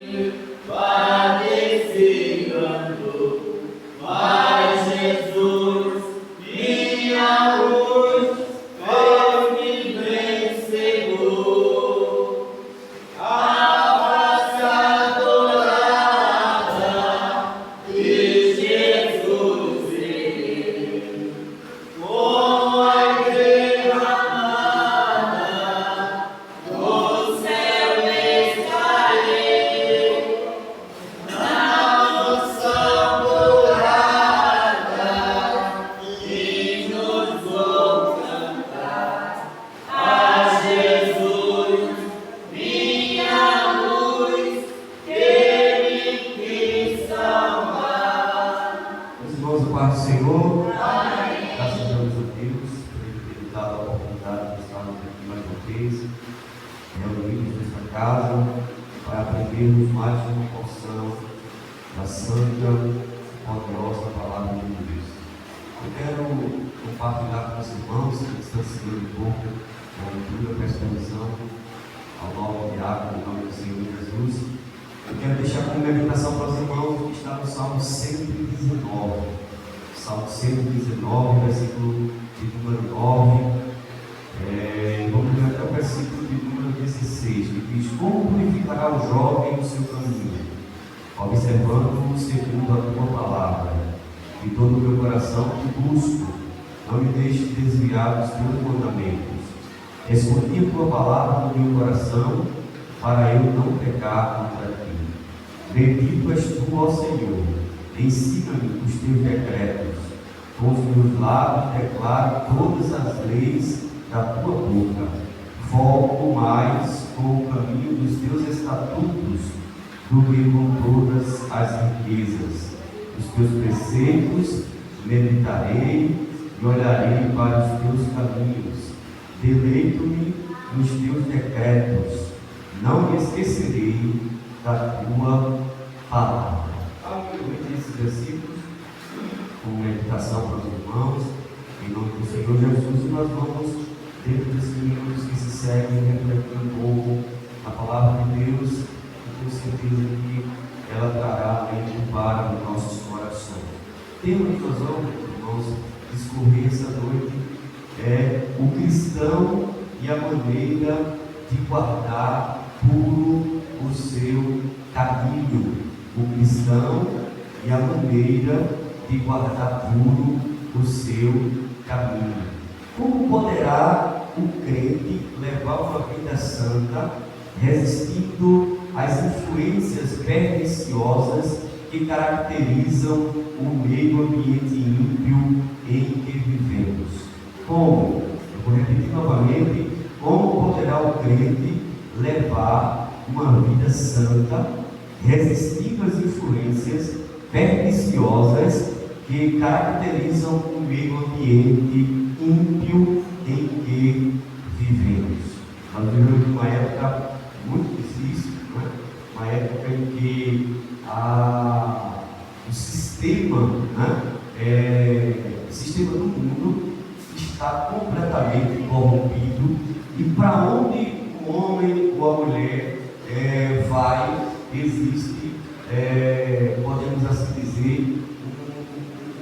padecendo, mas Jesus, minha luz, vem me vencedor. A face adorada de Jesus, como a derramada do céu estarei, na mansão dourada, e nos vou cantar a Jesus, minha luz, que me quis salvar. Meus irmãos, a paz do Senhor. Graças a Deus por ele ter nos dado a oportunidade de estarmos aqui mais uma vez, reunidos nesta casa, para aprendermos mais uma porção da santa e poderosa palavra de Deus. Eu quero compartilhar com os irmãos, que distanciando um pouco da leitura, presta atenção ao novo diácono, em nome do Senhor Jesus. Eu quero deixar como meditação para os irmãos que está no Salmo 119. Salmo 119, versículo de número 9. Vamos ler até o versículo de número 16, que diz: como purificará o jovem o seu caminho, observando-o segundo a tua palavra, e todo o meu coração te busco, não me deixe desviar dos teus mandamentos. Escondi a tua palavra no meu coração, para eu não pecar contra ti. Bendito és tu, ó Senhor, ensina-me os teus decretos, com os meus lábios declaro todas as leis da tua boca. Volto mais com o caminho dos teus estatutos do que com todas as riquezas. Os teus preceitos meditarei e olharei para os teus caminhos. Deleito-me nos teus decretos, não me esquecerei da tua palavra. Aleluia. Esses versículos, com meditação para os irmãos, em nome do Senhor Jesus, e nós vamos, dentro desses minutos que se seguem, refletir um pouco a palavra de Deus, e tenho certeza que ela trará alento para os nossos corações. Tema de nós vamos, irmãos, discorrer essa noite é o cristão e a maneira de guardar puro o seu caminho. O cristão e a maneira de guardar puro o seu caminho. Como poderá o crente levar uma vida santa, resistindo às influências perniciosas que caracterizam o meio ambiente ímpio em que vivemos? Como? Eu vou repetir novamente. Como poderá o crente levar uma vida santa, resistindo às influências perniciosas que caracterizam o meio ambiente ímpio em que vivemos? Nós vivemos uma época muito difícil, né? Uma época em que o sistema, né? O sistema do mundo está completamente corrompido, e para onde o homem ou a mulher vai, existe, podemos assim dizer,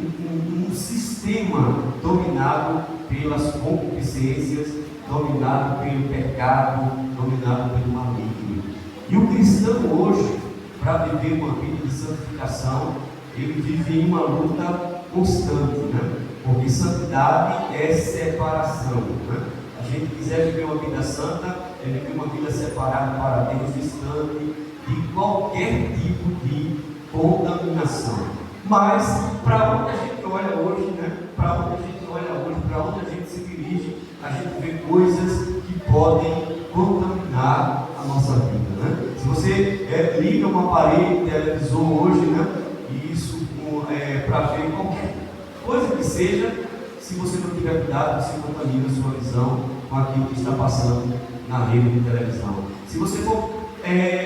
um sistema dominado pelas concupiscências, dominado pelo pecado, dominado pelo maligno. E o cristão hoje, para viver uma vida de santificação, ele vive em uma luta constante, né? Porque santidade é separação, né? A gente quiser viver uma vida santa, é viver uma vida separada para Deus, distante de qualquer tipo de contaminação. Mas para onde a gente olha hoje, né? Para onde a gente olha hoje, para onde a gente se dirige, a gente vê coisas que podem contaminar a nossa vida, né? Se você liga um aparelho, televisor hoje, né? E isso para ver qualquer coisa que seja, se você não tiver cuidado, você contamina a sua visão com aquilo que está passando na rede de televisão. Se você for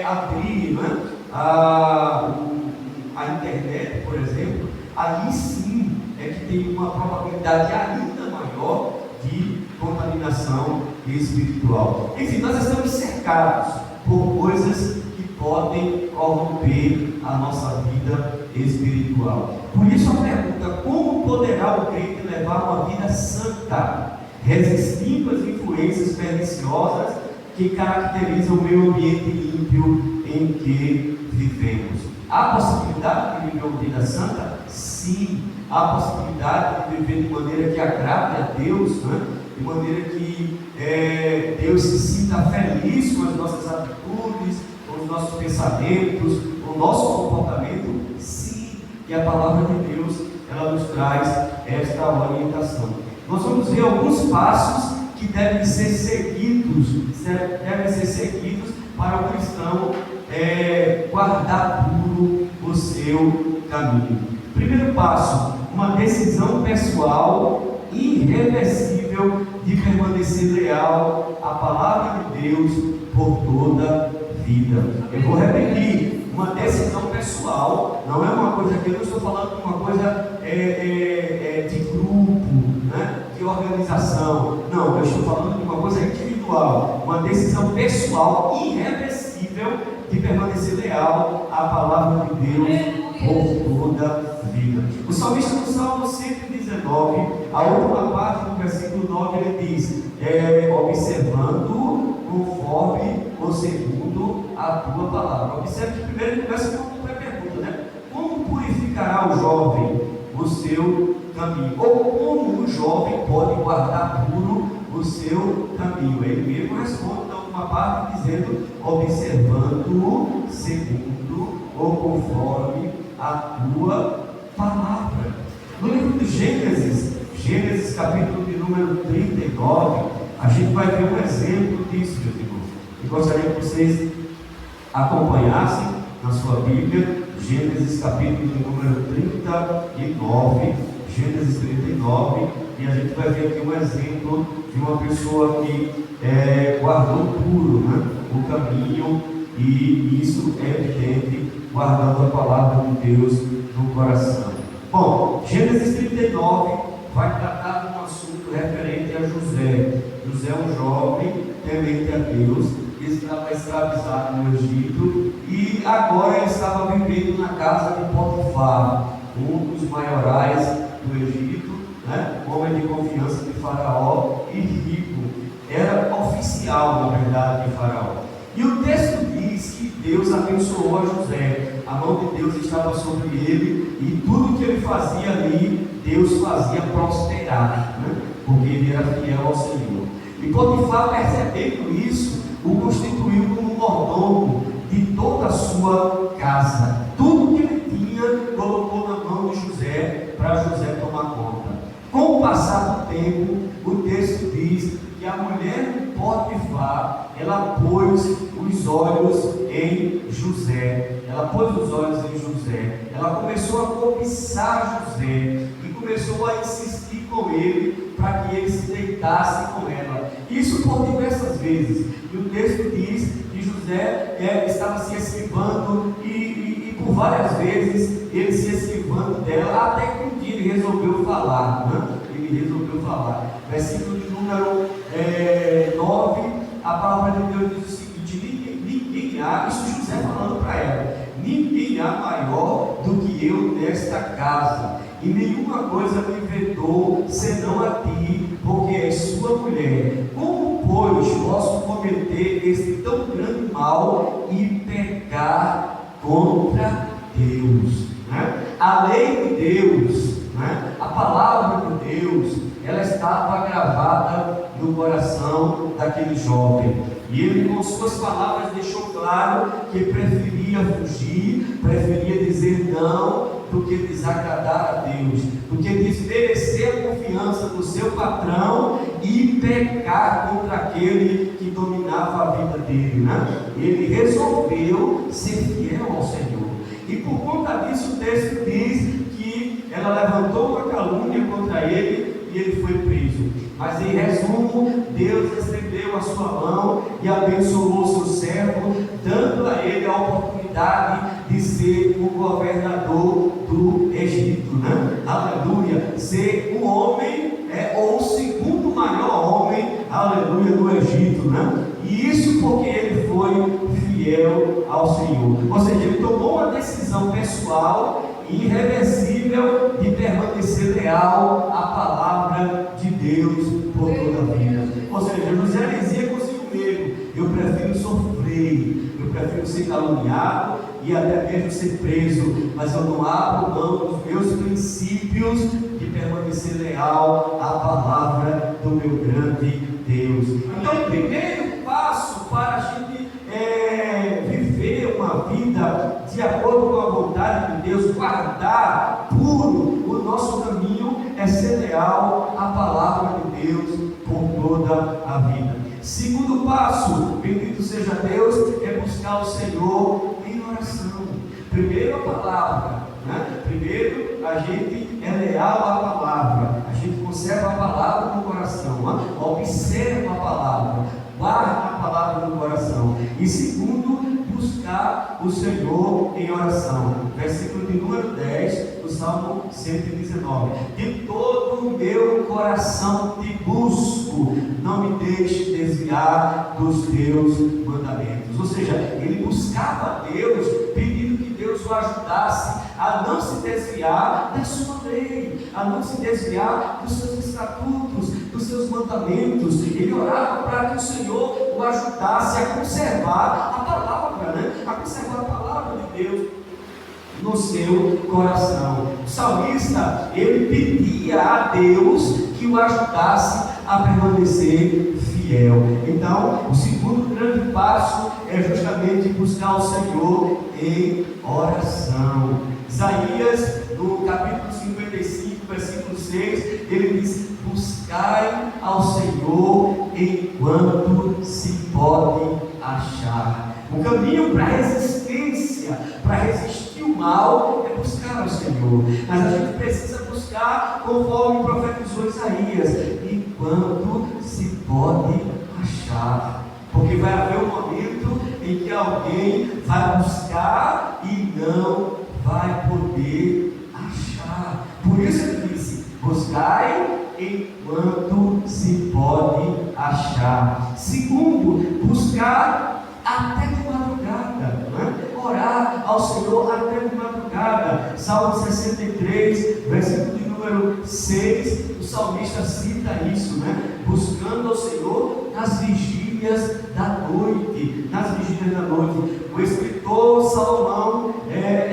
abrir, né, a internet, por exemplo, aí sim é que tem uma probabilidade ainda maior de contaminação espiritual. Enfim, nós estamos cercados por coisas que podem corromper a nossa vida espiritual. Por isso a pergunta: como poderá o crente levar uma vida santa, resistindo às influências perniciosas que caracterizam o meio ambiente ímpio em que vivemos? Há possibilidade de viver uma vida santa? Sim. Há possibilidade de viver de maneira que agrade a Deus, né? De maneira que Deus se sinta feliz com as nossas atitudes, com os nossos pensamentos, com o nosso comportamento. Sim. E a palavra de Deus, ela nos traz esta orientação. Nós vamos ver alguns passos que devem ser seguidos para o cristão guardar puro o seu caminho. Primeiro passo: uma decisão pessoal irreversível de permanecer leal à palavra de Deus por toda a vida. Eu vou repetir: uma decisão pessoal, não é uma coisa que eu não estou falando de uma coisa de grupo, né? De organização. Não, eu estou falando de uma coisa individual, uma decisão pessoal irreversível de permanecer leal à palavra de Deus por toda a vida. O salmista no Salmo 119, a última parte do versículo 9, ele diz: observando conforme ou segundo a tua palavra. Observe que primeiro ele começa com uma pergunta, né? Como purificará o jovem o seu caminho? Ou como o jovem pode guardar puro o seu caminho? Ele mesmo responde na última parte dizendo: observando segundo ou conforme a tua palavra. No livro de Gênesis capítulo de número 39, a gente vai ver um exemplo disso, meus irmãos. Eu gostaria que vocês acompanhassem na sua Bíblia, Gênesis capítulo de número 39, Gênesis 39, e a gente vai ver aqui um exemplo de uma pessoa que guardou puro, né, o caminho, e isso é evidente guardando a palavra de Deus no coração. Bom, Gênesis 39 vai tratar de um assunto referente a José. José é um jovem temente a Deus, que estava escravizado no Egito e agora ele estava vivendo na casa de Potifar, um dos maiorais do Egito, né? Homem de confiança de Faraó e rico. Era oficial, na verdade, de Faraó. E o texto diz que Deus abençoou a José, a mão de Deus estava sobre ele, e tudo que ele fazia ali, Deus fazia prosperar, né? Porque ele era fiel ao Senhor. E Potifar, percebendo isso, o constituiu como mordomo de toda a sua casa. Tudo que ele tinha, colocou na mão de José, para José tomar conta. Com o passar do tempo, o texto diz que a mulher de Potifar, ela pôs os olhos em José. Ela pôs os olhos em José. Ela começou a cobiçar José e começou a insistir com ele para que ele se deitasse com ela. Isso por diversas vezes. E o texto diz que José estava se esquivando e por várias vezes ele se esquivando dela, até que um dia ele resolveu falar, né? Ele resolveu falar. Versículo de número 9, a palavra de Deus diz o seguinte: ninguém há, isso José falando para ela, ninguém há maior do que eu nesta casa, e nenhuma coisa me vedou senão a ti, porque és sua mulher. Como, pois, posso cometer este tão grande mal e pecar contra Deus? Né? A lei de Deus, né? A palavra de Deus, ela estava gravada no coração daquele jovem. E ele, com suas palavras, deixou claro que preferia fugir, preferia dizer não, do que desagradar a Deus, do que desmerecer a confiança do seu patrão e pecar contra aquele que dominava a vida dele, né? Ele resolveu ser fiel ao Senhor. E por conta disso, o texto diz que ela levantou uma calúnia contra ele e ele foi preso. Mas em resumo, Deus estendeu a sua mão e abençoou o seu servo, dando a ele a oportunidade de ser o governador do Egito, né? Aleluia! Ser o homem, ou o segundo maior homem, aleluia, do Egito, né? E isso porque ele foi fiel fiel ao Senhor. Ou seja, ele tomou uma decisão pessoal e irreversível de permanecer leal à palavra de Deus por toda a vida. Ou seja, José dizia consigo mesmo: eu prefiro sofrer, eu prefiro ser caluniado e até mesmo ser preso, mas eu não abro mão dos meus princípios de permanecer leal à palavra do meu grande Deus. Então, o primeiro passo para a gente viver uma vida de acordo com a vontade de Deus, guardar puro o nosso caminho, é ser leal à palavra de Deus por toda a vida. Segundo passo, bendito seja Deus, é buscar o Senhor em oração. Primeiro a palavra, né? Primeiro a gente é leal à palavra, a gente conserva a palavra no coração, né? Observa a palavra, guarda a palavra no coração. E segundo, buscar o Senhor em oração. Versículo de número 10 do Salmo 119: de todo o meu coração te busco, não me deixe desviar dos teus mandamentos. Ou seja, ele buscava a Deus, pedindo que Deus o ajudasse a não se desviar da sua lei, a não se desviar dos seus estatutos, dos seus mandamentos. Ele orava para que o Senhor o ajudasse a conservar a palavra, né? A conservar a palavra de Deus no seu coração. O salmista, ele pedia a Deus que o ajudasse a permanecer fiel. Então, o segundo grande passo é justamente buscar o Senhor em oração. Isaías, no capítulo 55, versículo 6, ele diz: buscai ao Senhor enquanto se pode achar. O caminho para a resistência, para resistir o mal, é buscar ao Senhor. Mas a gente precisa buscar conforme profetizou Isaías, enquanto se pode achar. Porque vai haver um momento em que alguém vai buscar e não vai poder achar. Por isso ele disse: buscai enquanto se pode achar. Segundo, buscar até de madrugada, né? Orar ao Senhor até de madrugada. Salmo 63, versículo de número 6, o salmista cita isso, né? Buscando ao Senhor nas vigílias da noite. Nas vigílias da noite. O escritor Salomão,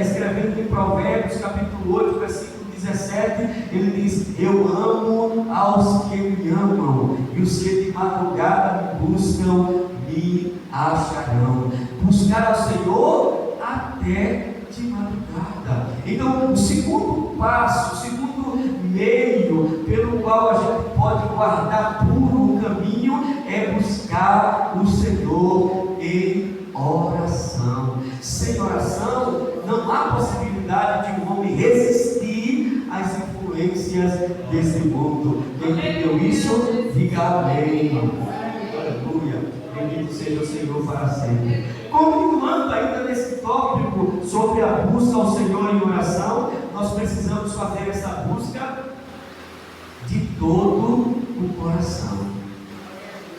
escrevendo em Provérbios, capítulo 8, versículo 17, ele diz: eu amo aos que me amam, e os que de madrugada me buscam me acharão. Buscar ao Senhor até de madrugada. Então, o segundo passo, o segundo meio pelo qual a gente pode guardar puro o caminho é buscar o Senhor em oração. Sem oração, não há possibilidade de um homem resistir às influências desse mundo. Quem entendeu isso, diga amém. Aleluia. Bendito seja o Senhor para sempre. Continuando ainda nesse tópico sobre a busca ao Senhor em oração, nós precisamos fazer essa busca de todo o coração.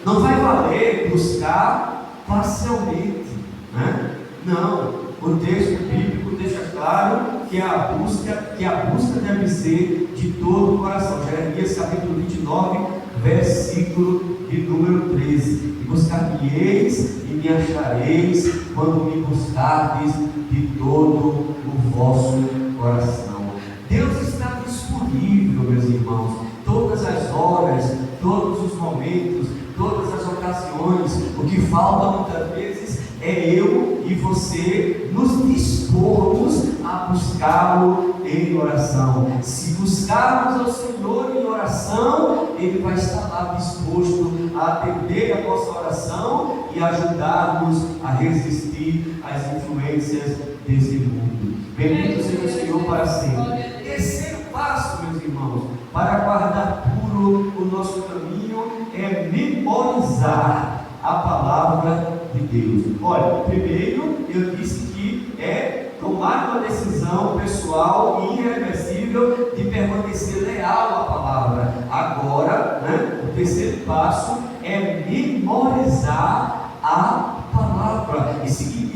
Não vai valer buscar parcialmente, né? Não. O texto bíblico deixa claro que a busca deve ser de todo o coração. Jeremias capítulo 29, versículo de número 13: e buscar-me-eis e me achareis quando me buscardes de todo o vosso coração. Deus está disponível, meus irmãos, todas as horas, todos os momentos, todas as ocasiões. O que falta muitas vezes é eu e você nos dispormos a buscá-lo em oração. Se buscarmos ao Senhor em oração, Ele vai estar lá disposto a atender a nossa oração e ajudar-nos a resistir às influências desse mundo. Bendito seja o Senhor para sempre. Terceiro passo, meus irmãos, para guardar puro o nosso caminho é memorizar a palavra de Deus. Olha, primeiro eu disse que é tomar uma decisão pessoal e irreversível de permanecer leal à palavra. Agora, né, o terceiro passo é memorizar a palavra. E significa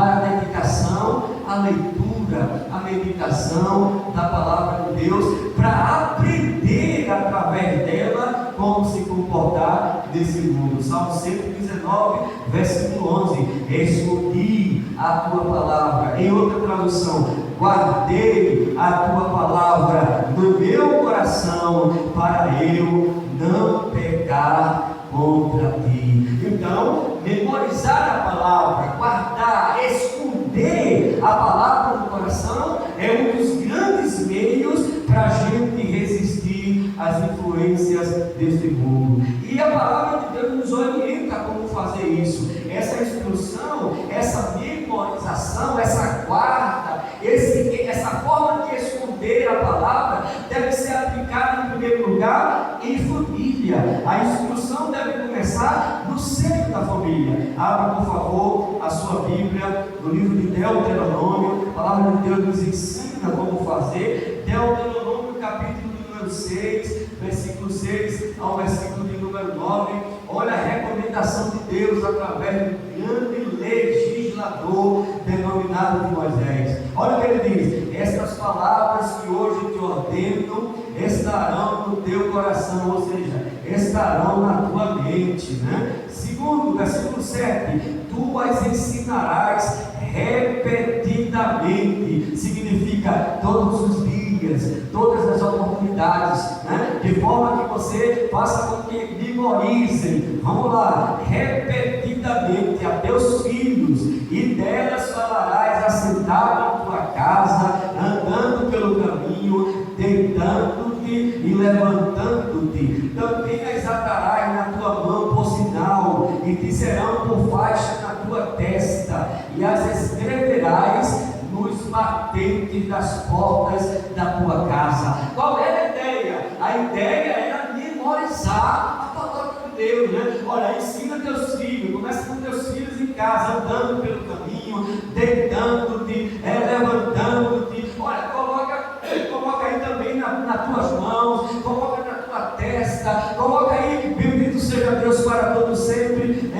para a dedicação, a leitura, a meditação da palavra de Deus, para aprender através dela como se comportar nesse mundo. Salmo 119, versículo 11: escondi a tua palavra. Em outra tradução: guardei a tua palavra no meu coração, para eu não pecar contra ti. Então, memorizar a palavra, guardar, esconder a palavra no coração é um dos grandes meios para a gente resistir às influências deste mundo. E a palavra de Deus nos orienta como fazer isso. Essa instrução, essa memorização, essa guarda, essa forma de esconder a palavra deve ser aplicada em primeiro lugar em família. A instrução deve começar no seio da família. Abra, por favor, a sua Bíblia no livro de Deuteronômio. A palavra de Deus nos ensina como fazer. Deuteronômio, capítulo número 6, versículo 6 ao versículo de número 9. Olha a recomendação de Deus através do grande legislador denominado de Moisés. Olha o que ele diz: estas palavras que hoje te ordeno estarão no teu coração, ou seja, estarão na tua mente, né? Segundo, versículo 7: tu as ensinarás repetidamente. Significa todos os dias, todas as oportunidades, né? De forma que você faça com que memorizem. Vamos lá: repetidamente a teus filhos, e delas falarás assentado em tua casa, andando pelo caminho, deitando-te e levantando-te. Também as atarás na tua mão por sinal, e te serão por faixa na tua testa, e as escreverás nos batentes das portas da tua casa. Qual era a ideia? A ideia era memorizar a palavra de Deus, né? Olha, ensina teus filhos, começa com teus filhos em casa, andando pelo caminho, deitando-te, levantando-te. Olha, coloca aí também nas tuas mãos, coloca na tua testa, coloca aí, bendito seja Deus para todo sempre,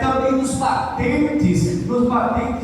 também nos batentes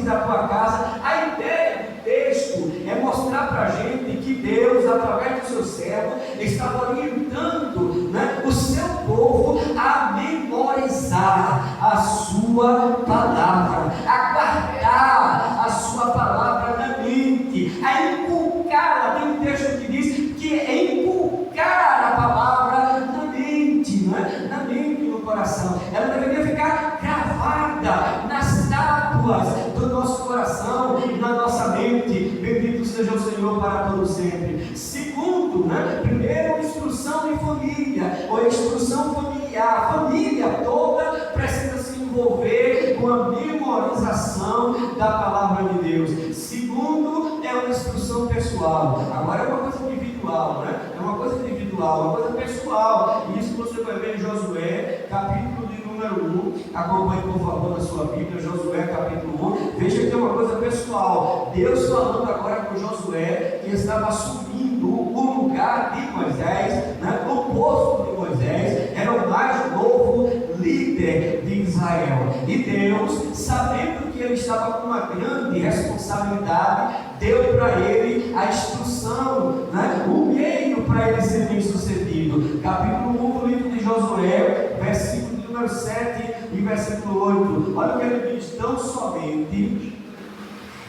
da tua casa. A ideia do texto é mostrar para a gente que Deus, através do seu servo, estava orientando, né, o seu povo a memorizar a sua palavra, a guardar a sua palavra na mente, a inculcá-la. Tem um texto que diz que é inculcar a palavra na mente, né? Na mente e no coração. Ela deveria ficar gravada nas tábuas do nosso coração e na nossa mente. Bendito seja o Senhor para todo sempre. Segundo, né? Primeiro, instrução em família, ou instrução familiar. A família toda precisa se envolver com a memorização da palavra de Deus. Segundo, é uma instrução pessoal. Agora é uma coisa individual, né? É uma coisa individual, uma coisa pessoal. E isso você vai ver em Josué, capítulo de número 1. Acompanhe, por favor, na sua Bíblia, Josué, capítulo 1. Veja que é uma coisa pessoal. Deus falando agora com Josué, que estava assumindo o lugar de Moisés, né? O posto de Moisés era o mais novo líder de Israel. E Deus, sabendo que ele estava com uma grande responsabilidade, deu para ele a instrução, né? O meio para ele ser bem sucedido. Capítulo 1 do livro de Josué, versículo número 7 e versículo 8. Olha o que ele diz: tão somente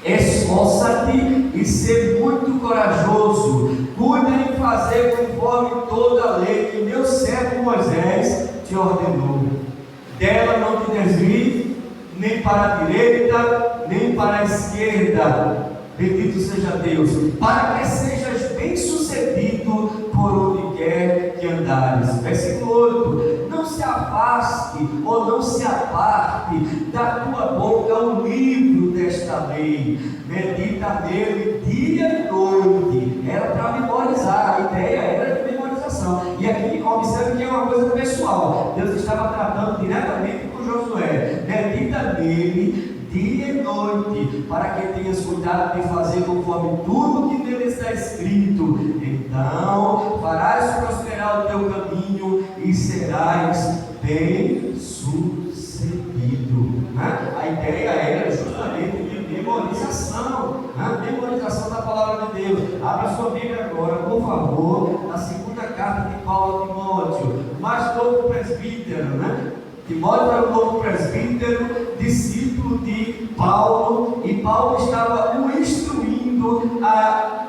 esforça-te e ser muito corajoso, cuida em fazer conforme toda a lei que meu servo Moisés te ordenou. Dela não te desvie, nem para a direita, nem para a esquerda. Bendito seja Deus, para que sejas bem sucedido por onde quer que andares. Versículo 8: não se afaste ou não se aparte da tua boca o livro desta lei, medita nele dia e noite. Era para memorizar, a ideia era de memorização. E aqui observe que é uma coisa pessoal. Deus estava tratando diretamente com Josué. Medita nele dia e noite, para que tenhas cuidado de fazer conforme tudo que nele está escrito. Então farás prosperar o teu caminho e serás bem sucedido. A ideia era justamente de Abra sua Bíblia agora, por favor, na segunda carta de Paulo a Timóteo, o mais novo presbítero, né? Timóteo era o novo presbítero, discípulo de Paulo, e Paulo estava o instruindo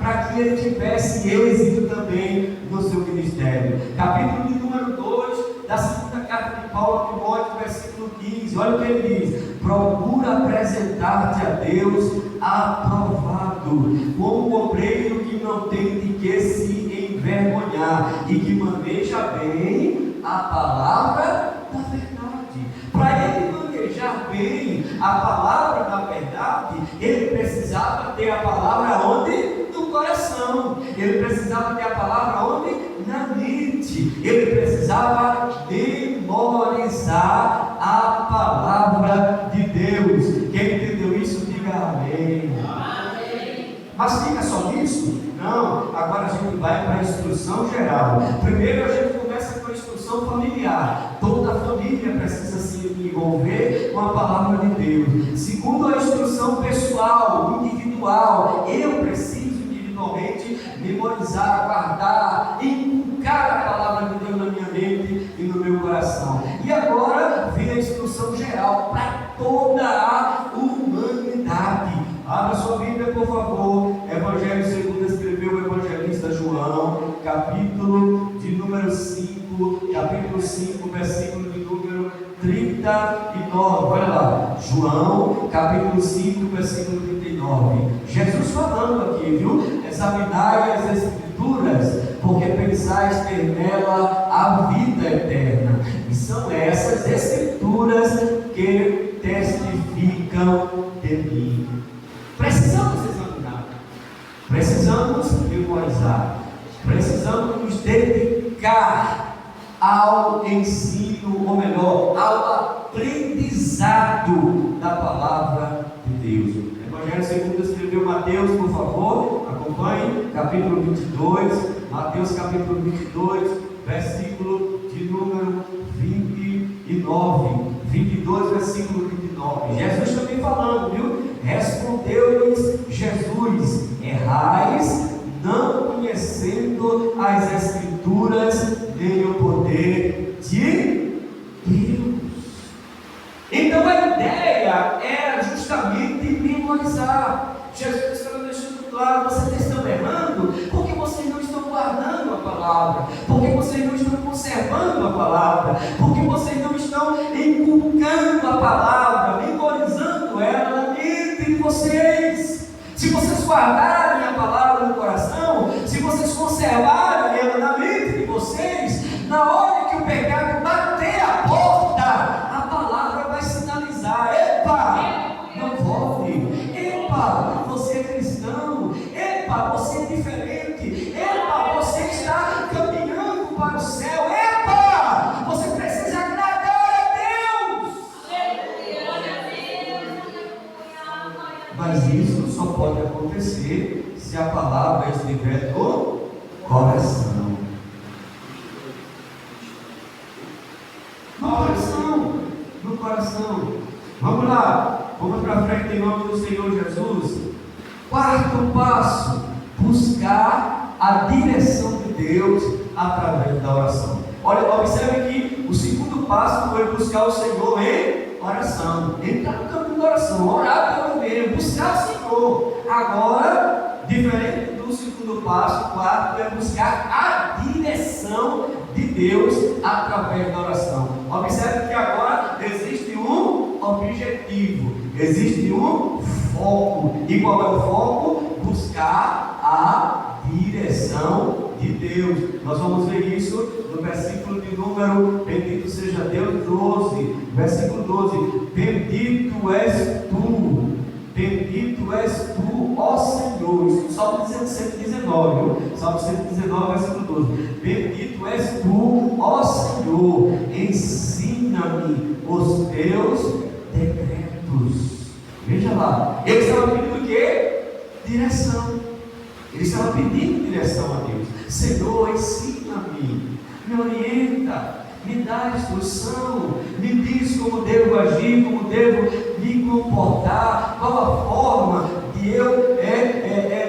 para que ele tivesse êxito também no seu ministério. Capítulo de número 2 da segunda carta de Paulo a Timóteo, versículo 15, olha o que ele diz: procura apresentar-te a Deus aprovado, como um obreiro que não tem de que se envergonhar e que maneja bem a palavra da verdade. Para ele manejar bem a palavra da verdade, ele precisava ter a palavra onde? No coração. Ele precisava ter a palavra onde? Na mente. Ele precisava memorizar a palavra de Deus. Quem entendeu isso, diga amém. Amém. Mas fica só nisso? Não. Agora a gente vai para a instrução geral. Primeiro a gente começa com a instrução familiar. Toda a família precisa se envolver com a palavra de Deus. Segundo, a instrução pessoal, individual. Eu preciso individualmente memorizar, guardar, inculcar a palavra de Deus na minha mente e no meu coração. E agora vem a instrução geral para toda a humanidade. Abra sua Bíblia, por favor. Evangelho segundo escreveu o evangelista João, capítulo de número 5, capítulo 5, versículo de número 39. Olha lá, João, capítulo 5, versículo 39. Jesus falando aqui, viu? Examinai as Escrituras, porque pensais ter nela a vida eterna. E são essas Escrituras que testificam de mim. Precisamos examinar, precisamos memorizar, precisamos nos dedicar ao ensino, ou melhor, ao aprendizado da palavra de Deus. Evangelho segundo escreveu Mateus, por favor, acompanhe, capítulo 22, Mateus capítulo 22, versículo de número 29, 22, versículo 29. Jesus também falando, viu? Respondeu-lhes Jesus: errais, não conhecendo as Escrituras nem o poder de Deus. Então a ideia era justamente memorizar. Jesus estava deixando claro: vocês estão errando porque vocês não estão guardando a palavra, porque vocês não estão conservando a palavra, porque vocês não estão inculcando a palavra, memorizando ela na mente de vocês. Se vocês guardarem a palavra no coração, se vocês conservarem ela na mente de vocês, na hora que o pecado bater a porta, a palavra vai sinalizar: epa, não volte, epa, você é cristão, epa, você é diferente, epa, você está caminhando para o céu, epa, você precisa agradar a Deus. Mas isso só pode acontecer se a palavra estiver no coração. No coração. Vamos lá, vamos para frente em nome do Senhor Jesus. Quarto passo: buscar a direção de Deus através da oração. Olha, observe que o segundo passo foi buscar o Senhor em oração. Entrar no caminho da oração, orar pelo meio, buscar o Senhor. Agora, diferente do segundo passo, o quarto é buscar a direção de Deus através da oração. Observe que agora existe um objetivo, existe um foco. E qual é o foco? Buscar a direção de Deus. Nós vamos ver isso no versículo de número, bendito seja Deus, 12, versículo 12: bendito és tu, ó Senhor. Isso, Salmo 119, Salmo 119, versículo 12: bendito és tu, ó Senhor, ensina-me os teus decretos. Veja lá, ele estava pedindo o quê? Direção. Ele estava pedindo direção a Deus. Senhor, ensina-me, me orienta, me dá instrução, me diz como devo agir, como devo me comportar, qual a forma de eu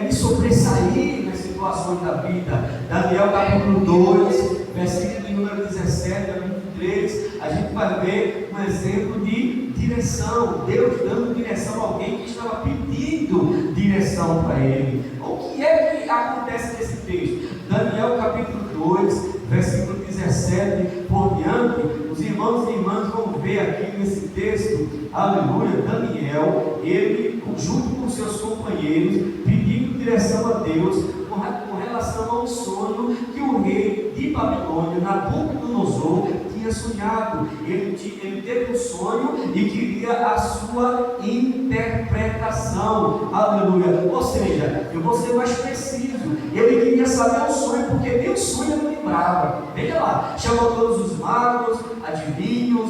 me sobressair nas situações da vida. Daniel capítulo 2, versículo de número 17 a 23, a gente vai ver um exemplo de direção, Deus dando direção a alguém que estava pedindo direção para ele. O que é que acontece nesse texto? Daniel capítulo 2, versículo 17 por diante, os irmãos e irmãs vão ver aqui nesse texto, aleluia, Daniel, ele junto com seus companheiros, pedindo direção a Deus com relação ao sonho que o rei de Babilônia, Nabucodonosor, tinha sonhado. Ele teve um sonho e queria a sua interpretação, aleluia, ou seja, eu vou ser mais preciso. Ele queria saber o sonho, porque nem o sonho ele lembrava. Veja lá, chamou todos os magos, adivinhos,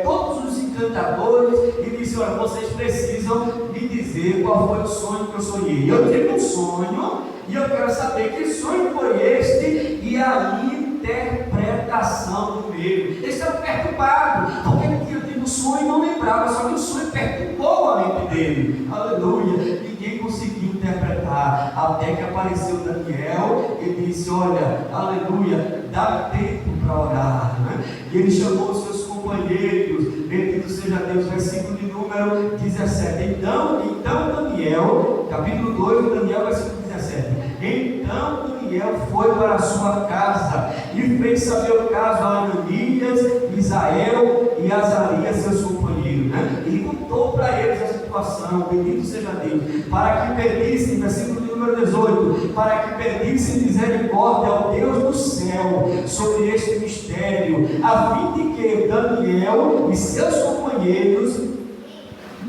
todos os encantadores, e disse: olha, vocês precisam me dizer qual foi o sonho que eu sonhei. Eu tive um sonho, e eu quero saber que sonho foi este, e a interpretação do mesmo. Ele estava perturbado, porque ele tinha tido um sonho e não lembrava, só que o sonho perturbou a mente dele, aleluia. Ninguém conseguiu interpretar, até que apareceu Daniel e disse: olha, aleluia, dá tempo para orar, né? E ele chamou os seus companheiros, bendito seja Deus, versículo de número 17. Então Daniel, capítulo 2, Daniel, versículo 17. Então Daniel foi para a sua casa e fez saber o caso a Ananias, Misael e Azarias, seus companheiros, né? Ele contou para eles a situação, bendito seja Deus, para que pedissem, versículo de número 18, para que pedissem misericórdia ao Deus do céu sobre este mistério, a fim de que Daniel e seus companheiros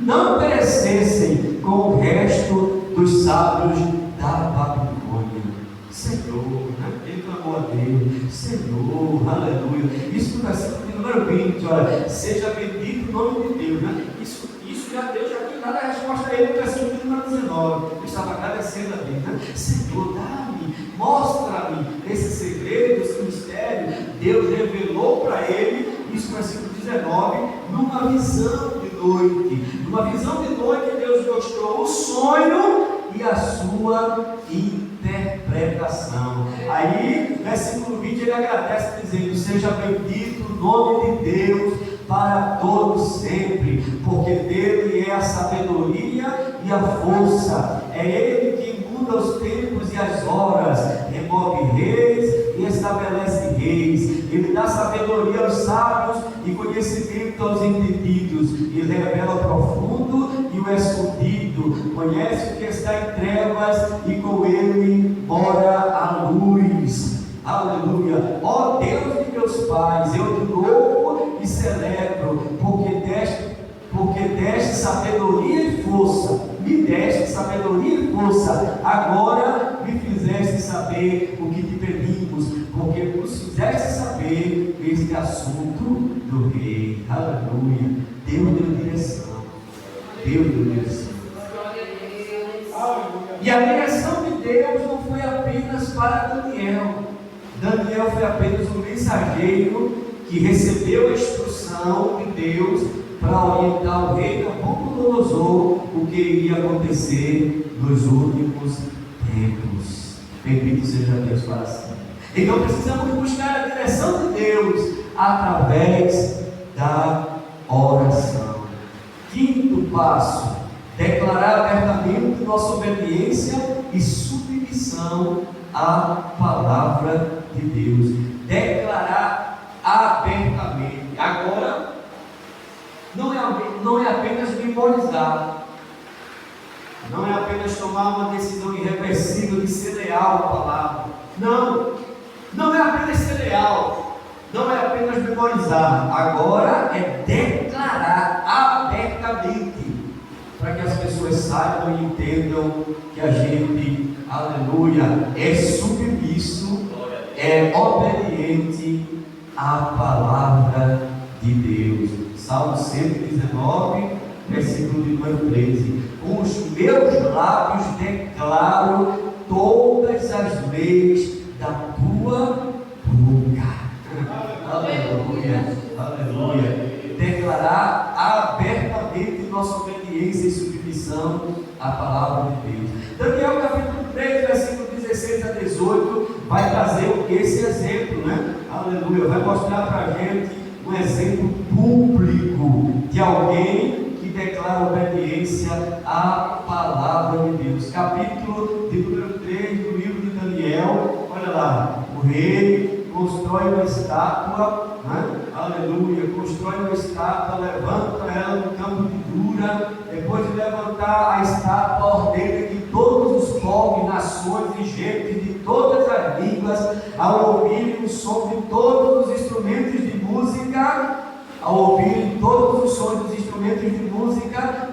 não perecessem com o resto dos sábios da Babilônia. Senhor, né? Ele clamou a Deus, Senhor, aleluia. Isso no versículo de número 20, olha, seja bendito o nome de Deus, né? Isso Deus já tinha dado a resposta a ele no versículo de número 19. Ele estava agradecendo a Deus, né? Senhor, dá-me, mostra-me esse segredo, esse mistério. Deus revelou para ele, isso no versículo 19, numa visão de noite. Numa visão de noite, Deus mostrou o sonho e a sua interpretação. Aí, versículo 20, ele agradece dizendo: seja bendito o nome de Deus para todos sempre, porque dele é a sabedoria e a força. É ele que muda os tempos e as horas, remove reis e estabelece reis. Ele dá sabedoria aos sábios e conhecimento aos entendidos. Ele revela o profundo e o escondido, conhece o que está em trevas e com ele mora a luz. Aleluia. Ó Deus de meus pais, eu te louvo e celebro, porque deste sabedoria e força, me deste sabedoria e força, agora me fizeste saber o que te pedimos, porque nos fizeste saber este assunto do rei. Aleluia. Deus deu direção. Deus deu direção. E a direção de Deus não foi apenas para Daniel. Daniel foi apenas um mensageiro que recebeu a instrução de Deus para orientar o rei Nabucodonosor o que iria acontecer nos últimos tempos. Bendito seja Deus para sempre. Então precisamos buscar a direção de Deus através da oração. Quinto passo: declarar abertamente nossa obediência e submissão à palavra de Deus. Declarar abertamente. Agora, não é apenas memorizar, não é apenas tomar uma decisão irreversível de ser leal à palavra. Não é apenas ser leal, não é apenas memorizar. Agora é declarar abertamente, para que as pessoas saibam e entendam que a gente, aleluia, é submisso, é obediente à palavra de Deus. Salmo 119, versículo de número 13. Com os meus lábios declaro todas as leis da tua boca. Aleluia, aleluia. Declarar abertamente nossa obediência e submissão à palavra de Deus. Daniel capítulo 3, versículo 16 16 a 18 vai trazer esse exemplo, né? Aleluia, vai mostrar para a gente um exemplo público de alguém que declara obediência à palavra de Deus. Capítulo de número 3 do livro de Daniel, olha lá, o rei constrói uma estátua, né? Aleluia, constrói uma estátua, levanta ela no campo de Dura. Depois de levantar a estátua, ordena que todos os povos, nações e gente de todas as línguas, ao ouvirem o som de todos os instrumentos de música,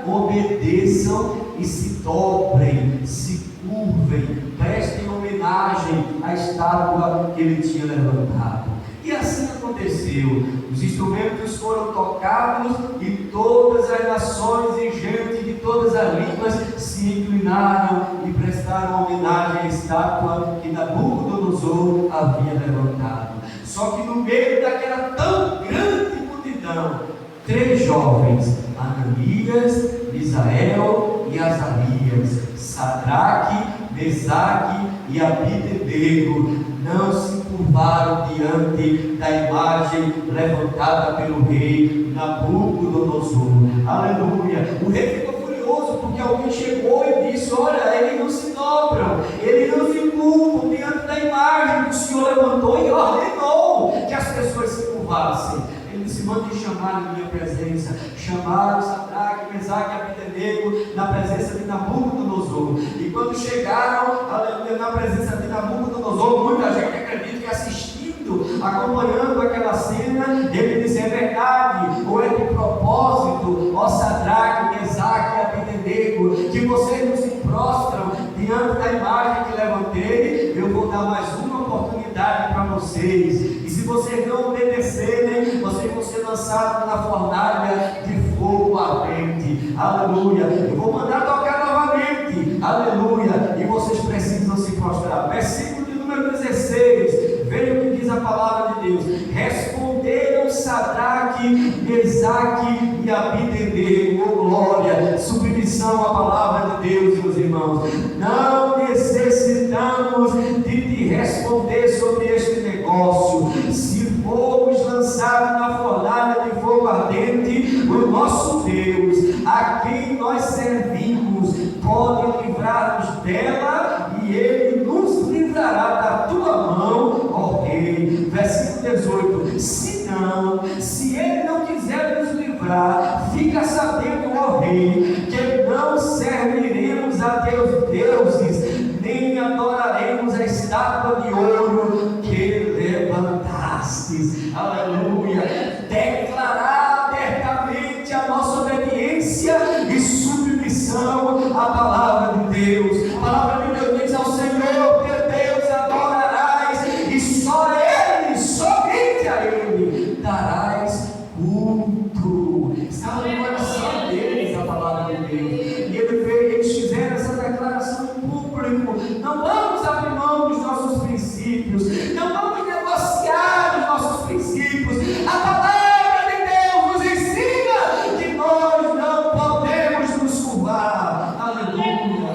obedeçam e se dobrem, se curvem, prestem homenagem à estátua que ele tinha levantado. E assim aconteceu. Os instrumentos foram tocados e todas as nações e gente de todas as línguas se inclinaram e prestaram homenagem à estátua que Nabucodonosor havia levantado. Só que no meio daquela tão grande multidão, 3 jovens, Ananias, Misael e Azarias, Sadraque, Mesaque e Abdenego, não se curvaram diante da imagem levantada pelo rei Nabucodonosor. Aleluia! O rei ficou furioso porque alguém chegou e disse: olha, eles não se dobram, eles não se curvam diante da imagem que o Senhor levantou e ordenou que as pessoas se curvassem. Ele disse: mande chamar na minha presença. Chamaram Sadraque, Mesaque e Abdenego na presença de Nabucodonosor. E quando chegaram, aleluia, na presença de Nabucodonosor, muita gente acredita que assistindo, acompanhando aquela cena, ele disse: é verdade, ou é de propósito, ó Sadraque, Mesaque e Abdenego, que vocês não se prostram diante da imagem que levantei. Eu vou dar mais uma oportunidade para vocês, e se vocês não obedecerem, vocês vão ser lançados na fornalha de fogo ardente. Aleluia! Eu vou mandar tocar novamente. Aleluia! E vocês precisam se prostrar. Versículo de número 16. Veja o que diz a palavra de Deus. Responderam Sadraque, Mesaque e Abdenego. Oh glória! Submissão à palavra de Deus, meus irmãos. Não necessitamos de te responder sobre este negócio. Se formos lançados na fornalha de fogo ardente, o nosso Deus, a quem nós servimos, pode livrar-nos dela, e ele nos livrará da tua mão, ó rei. Versículo 18. Se ele não quiser nos livrar, fica sabendo, ó rei, que não serviremos a teus deuses, nem adoraremos a estátua de ouro que levantastes. Aleluia! Declarar abertamente a nossa obediência e submissão à palavra de Deus. A palavra de Deus diz: ao Senhor teu Deus adorarás, e só a Ele, somente a Ele darás culto. Está no coração deles a palavra de Deus, e eles fizeram essa declaração em público. Não vamos abrir mão dos nossos princípios, não vamos negociar os nossos princípios. A palavra de Deus nos ensina que nós não podemos nos curvar. Aleluia!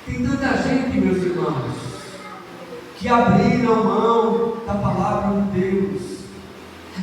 Tem tanta gente, meus irmãos, que abriram mão da palavra de Deus,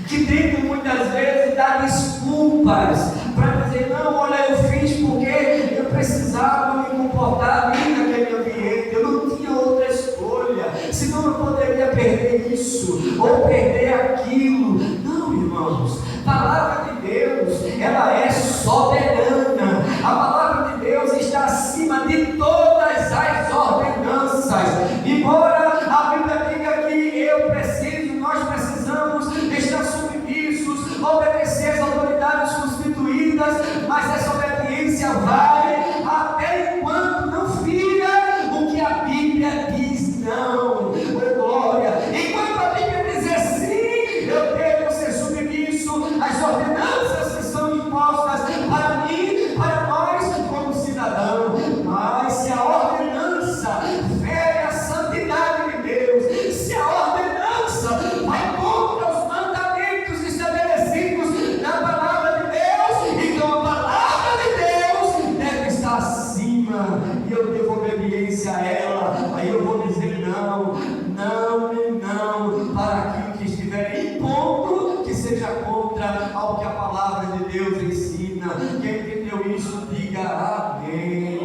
que tentam muitas vezes dar desculpas para dizer: não, olha, eu fiz porque eu precisava me comportar ali naquele ambiente, eu não tinha outra escolha, senão eu poderia perder isso ou perder aquilo. Não, irmãos, a palavra de Deus, ela é soberana. A palavra de Deus está acima de todas as ordenanças. Embora a Bíblia diga que nós precisamos estar submissos, obedecer às autoridades constituídas, mas essa obediência vai até enquanto não fira o que a Bíblia diz não. Oh glória! Enquanto a Bíblia diz sim, eu devo ser submisso às ordenanças que são impostas para mim, para nós como cidadão. Mas se a ordenança fere a santidade de Deus, se a ordenança vai contra os mandamentos estabelecidos na palavra de Deus, então a palavra de Deus deve estar ensina. Quem entendeu isso, diga amém.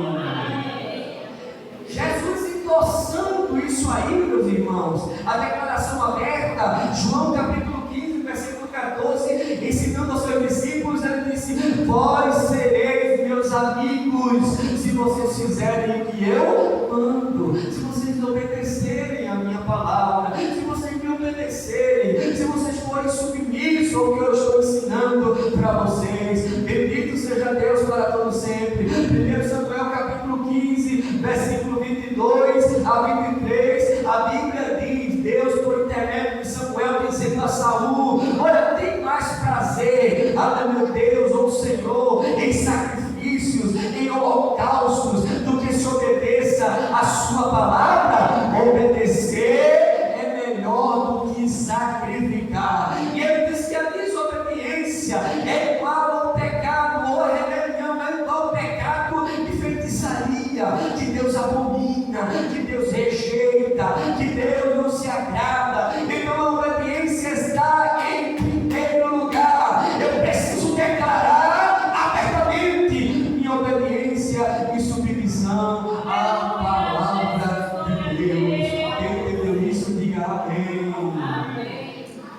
Jesus endossando isso aí, meus irmãos, a declaração aberta, João capítulo 15, versículo 14, ensinando aos seus discípulos, ele disse: vós sereis meus amigos, se vocês fizerem o que eu mando, se vocês obedecerem a minha palavra, se vocês me obedecerem, se vocês forem submissos ao que eu estou ensinando para vocês. Bendito seja Deus para todo sempre. 1 Samuel capítulo 15, versículo 22 a 23, a Bíblia diz: Deus, por intermédio de Samuel, dizendo a Saul: olha, tem mais prazer, meu Deus, ou Senhor, em sacrifícios, em holocaustos, do que se obedeça a sua palavra. Obedecer é melhor do que sacrificar. E ele diz que a desobediência é igual ao pecado, ou a rebelião é igual ao pecado de feitiçaria, que Deus abomina, que Deus rejeita, que Deus não se agrada. Então a obediência está em primeiro lugar. Eu preciso declarar abertamente minha obediência e submissão à palavra de Deus. Quem entendeu isso, diga amém.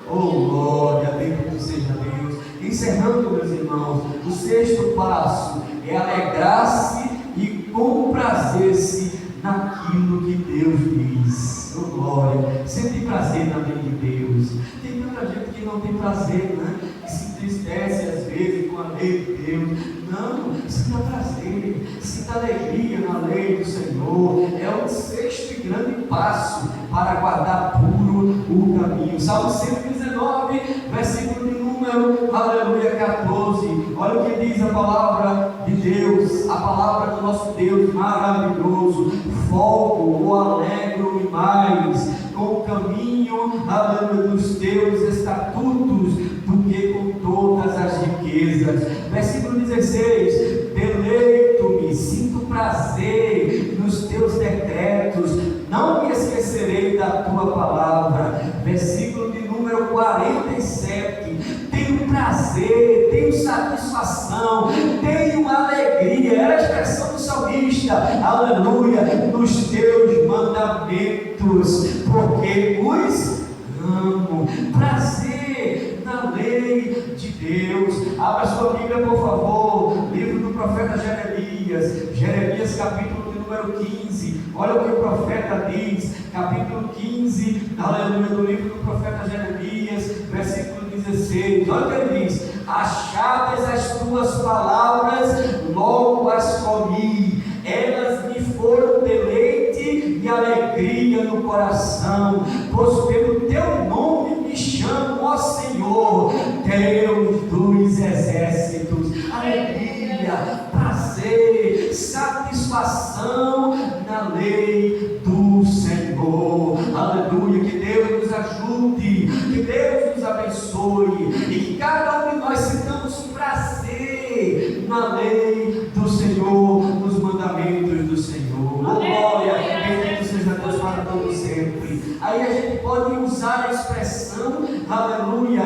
Oh, glória, bendito seja Deus. Encerrando, meus irmãos, o sexto passo é alegrar-se e comprazer-se naquilo que Deus diz. Oh, glória, sentir prazer na lei de Deus. Tem tanta gente que não tem prazer, né? Que se entristece às vezes com a lei de Deus. Não, sinta prazer, sinta alegria na lei do Senhor. É o sexto e grande passo para guardar puro o caminho. Salmo 119, versículo de número, aleluia, 14. Olha o que diz a palavra de Deus, a palavra do nosso Deus maravilhoso. Folgo ou alegro-me mais com o caminho, aleluia, dos teus estatutos, do que com todas as riquezas. Versículo 16: deleito-me, sinto prazer nos teus decretos, não me esquecerei da tua palavra. Versículo de número 47: tenho prazer, tenho satisfação, tenho alegria. Era a expressão do salmista, aleluia, nos teus mandamentos, porque os amo. Prazer na lei de Deus. Abra sua Bíblia, por favor, livro do profeta Jeremias, Jeremias capítulo de número 15. Olha o que o profeta diz, capítulo 15, aleluia, do livro do profeta Jeremias, versículo 16. Olha o que ele diz: achadas as tuas palavras, logo as comi, elas me foram deleite e alegria no coração, pois pelo teu nome me chamo, ó Senhor, Deus dos exércitos. Alegria, prazer, satisfação na lei do Senhor. Aleluia, que Deus nos ajude, que Deus nos abençoe e que cada um de nós sintamos prazer na lei do Senhor, nos mandamentos do Senhor. Oh, glória, bendito seja Deus para todo sempre. Aí a gente pode usar a expressão, aleluia,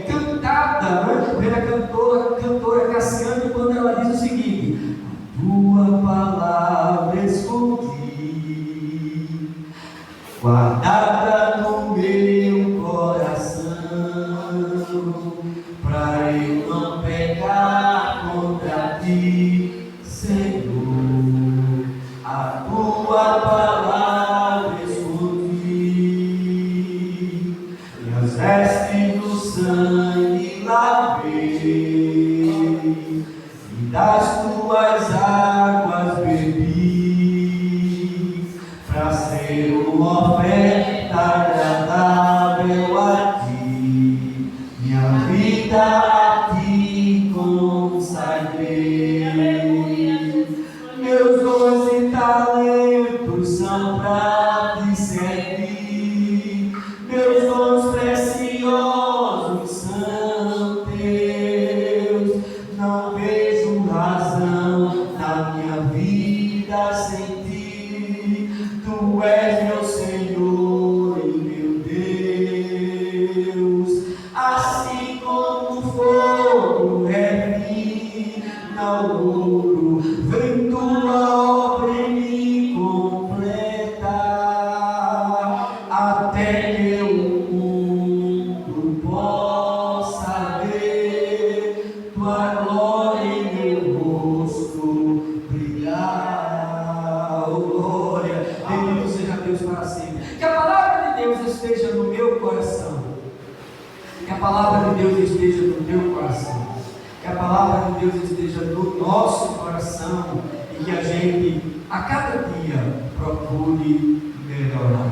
cantada, né? Pela cantora Cassiane, quando ela diz o seguinte: tua palavra escondi, guardada no meu coração, para eu não pecar contra ti, Senhor. A tua palavra escondi, minhas vestes no sangue lavei, e das tuas águas bebi, para ser uma oferta agradável a ti, minha vida a ti consagrei. Meus dons e talentos são para te servir, meus dons preciosos são teus. Não vejo razão na minha vida sem ti, tu és meu Senhor e meu Deus. Assim como o fogo é olhe meu rosto brilhar. Oh, glória, bendito seja Deus para sempre. Que a palavra de Deus esteja no meu coração. Que a palavra de Deus esteja no teu coração. Que a palavra de Deus esteja no nosso coração. E que a gente, a cada dia, procure melhorar.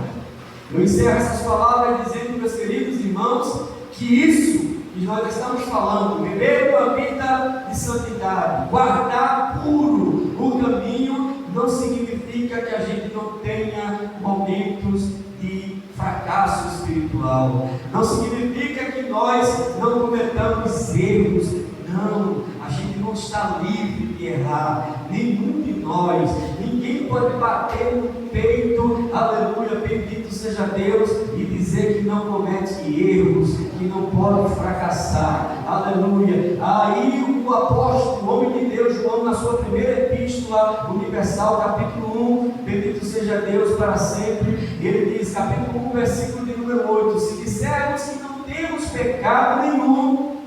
Eu encerro essas palavras dizendo, meus queridos irmãos, que isso que nós estamos falando, viver uma vida de santidade, guardar puro o caminho, não significa que a gente não tenha momentos de fracasso espiritual. Não significa que nós não cometamos erros. Não, a gente não está livre de errar, nenhum de nós. Ninguém pode bater no peito, aleluia, bendito seja Deus, e dizer que não comete erros, que não pode fracassar, aleluia. Aí o apóstolo, o homem de Deus, João, na sua primeira epístola universal, capítulo 1, bendito seja Deus para sempre, ele diz, capítulo 1, versículo de número 8: se dissermos que não temos pecado nenhum,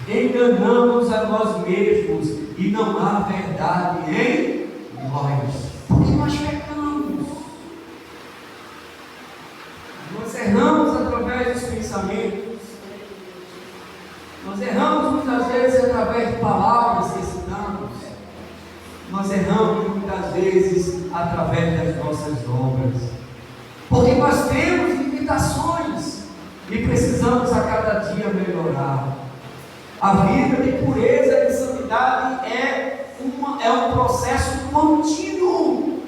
enganamos a nós mesmos e não há verdade em nós. Porque nós pecamos. Nós erramos através dos pensamentos. Nós erramos muitas vezes através de palavras que citamos. Nós erramos muitas vezes através das nossas obras. Porque nós temos limitações e precisamos a cada dia melhorar. A vida de pureza e de santidade é um processo contínuo,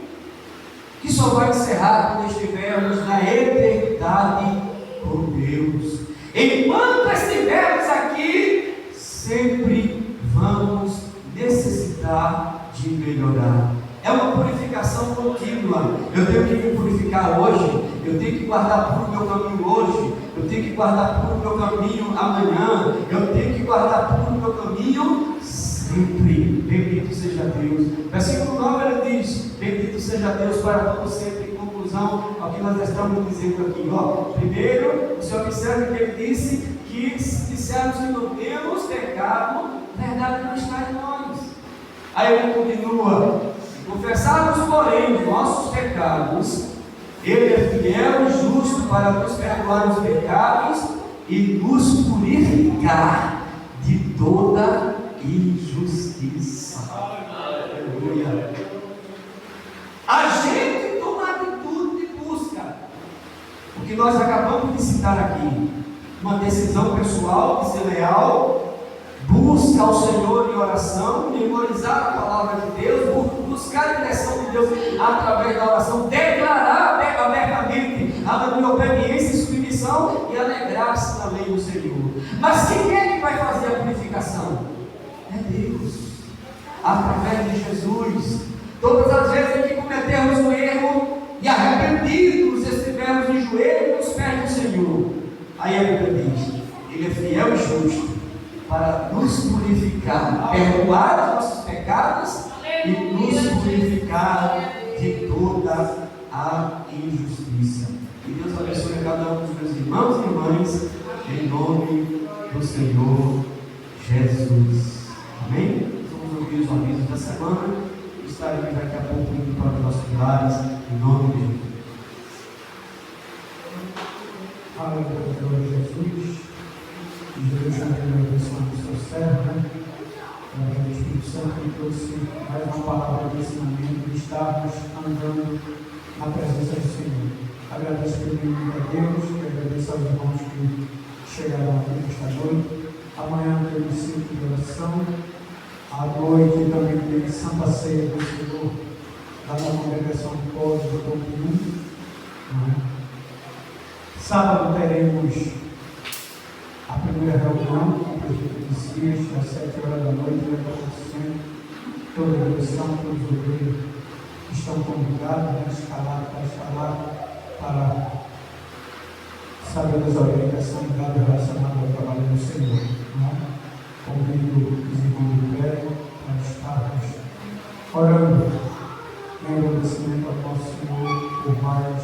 que só vai encerrar quando estivermos na eternidade com Deus. Enquanto estivermos aqui, sempre vamos necessitar de melhorar. É uma purificação contínua. Eu tenho que me purificar hoje, eu tenho que guardar puro o meu caminho hoje, eu tenho que guardar puro o meu caminho amanhã, eu tenho que guardar puro o meu caminho sempre. Bendito seja Deus. Versículo 9 ele diz: bendito seja Deus para todo sempre. Em conclusão ao que nós estamos dizendo aqui, primeiro, o Senhor observa que ele disse que se dissermos que não temos pecado, a verdade não está em nós. Aí ele continua: confessarmos, porém, os nossos pecados, Ele é fiel e justo para nos perdoar os pecados e nos purificar de toda injustiça. Aleluia. A gente toma atitude de busca, o que nós acabamos de citar aqui, uma decisão pessoal de ser leal, busca ao Senhor em oração, memorizar a palavra de Deus, buscar a direção de Deus através da oração, declarar abertamente a obediência e submissão e alegrar-se também no Senhor. Mas quem é que vai fazer a purificação? É Deus, através de Jesus. Todas as vezes em que cometermos um erro e arrependidos estivermos de joelho nos pés do Senhor, aí a Bíblia diz: Ele é fiel e justo para nos purificar, perdoar os nossos pecados e nos purificar de toda a injustiça. Que Deus abençoe a cada um dos meus irmãos e irmãs, em nome do Senhor Jesus. Amém? Vamos ouvir os avisos da semana. Estaremos daqui a pouco indo para os nossos lares, em nome de Jesus. Aleluia, Jesus. Jesus também abençoando o seu servo, O Espírito Santo que trouxe mais uma palavra de ensinamento e estarmos andando na presença do Senhor. Agradeço primeiramente a Deus, e agradeço aos irmãos que chegaram aqui nesta noite. Amanhã temos ciclo de oração. À noite também temos Santa Ceia do Senhor, lá na congregação de Pós do Campo. Sábado teremos a primeira reunião com o prefeito de Cias, às 7 horas da noite, vai estar acontecendo. Toda a direção, todos os obreiros estão convidados, para saber das orientações relacionadas ao trabalho do Senhor. Convido os irmãos do Pedro para estarmos orando em agradecimento ao nosso Senhor por mais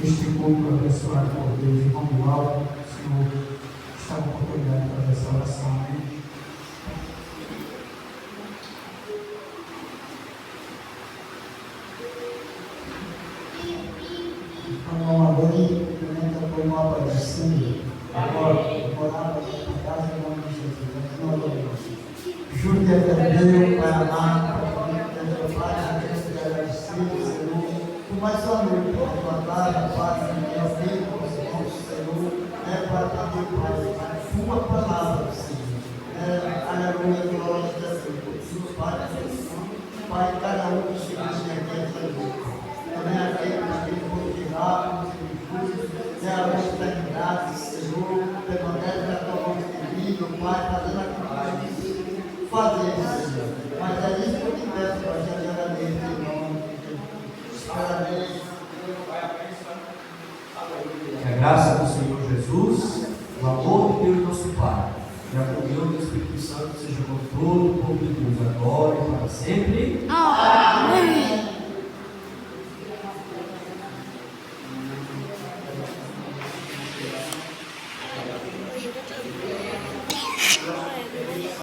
este culto abençoado por Deus. Irmão do alto, Senhor, está a oportunidade para essa oração. Amém? Juro que é verdadeiro, Pai amado, Pai, a gente te agradecer, Senhor, por mais uma noite, por tua casa, Pai, que é feito com os irmãos, Senhor, para poder, Pai, a tua palavra, Senhor, aleluia, glória a Deus, Pai, Pai, cada um que chega aqui, também aqueles que foram tirados, a luz da graça, Senhor, permanece na tua mão querida, Pai, fazendo aquilo que fazer, Senhor. Mas é isso que eu te peço, Pai, já te agradeço, em nome de Jesus. Parabéns. Que a graça do Senhor Jesus, o amor de Deus nosso Pai, e a comunhão do Espírito Santo seja com todo o povo de Deus, agora e para sempre.